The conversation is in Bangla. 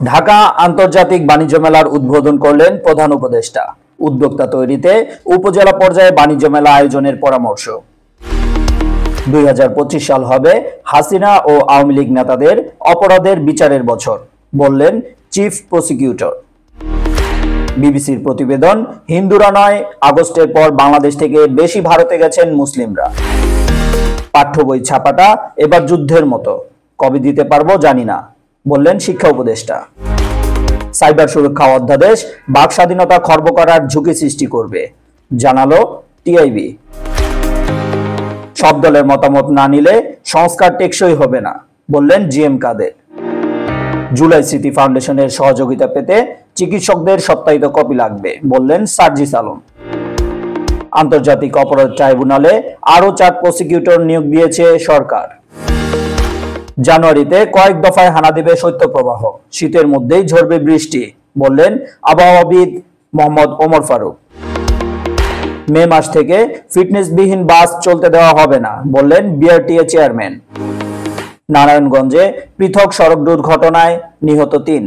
ঢাকা আন্তর্জাতিক বাণিজ্য মেলার উদ্বোধন করলেন প্রধান উপদেষ্টা। উদ্যোক্তা তৈরিতে উপজেলা পর্যায়ে বাণিজ্য মেলা আয়োজনের পরামর্শ। 2025 সাল হবে হাসিনা ও আওয়ামী লীগ নেতাদের অপরাধের বিচারের বছর, বললেন চিফ প্রসিকিউটর। বিবিসির প্রতিবেদন, হিন্দুরা নয়, আগস্টের পর বাংলাদেশ থেকে বেশি ভারতে গেছেন মুসলিমরা। পাঠ্য বই ছাপাটা এবার যুদ্ধের মতো, কবে দিতে পারবো জানি না, বললেন শিক্ষা উপদেষ্টা। সাইবার সুরক্ষা অধ্যাদেশ বাক স্বাধীনতা খর্ব করার ঝুঁকি সৃষ্টি করবে, জানালো টিআইবি। সব দলের মতামত না নিলে সংস্কার টেকসই হবে না, বললেন জিএম কাদের। জুলাই স্মৃতি ফাউন্ডেশনের সহযোগিতা পেতে চিকিৎসকদের সত্যায়িত কপি লাগবে, বললেন সার্জিস আলম। আন্তর্জাতিক অপরাধ ট্রাইব্যুনালে আরো 4 প্রসিকিউটর নিয়োগ দিয়েছে সরকার। জানুয়ারিতে কয়েক দফায় হানা দেবে শৈত্যপ্রবাহ, শীতের মধ্যেই ঝরবে বৃষ্টি, বললেন আবহাওয়াবিদ মোহাম্মদ ওমর ফারুক। মে মাস থেকে ফিটনেসবিহীন বাস চলতে দেওয়া হবে না, বললেন বিআরটিএ চেয়ারম্যান। নারায়ণগঞ্জে পৃথক সড়ক দুর্ঘটনায় নিহত 3।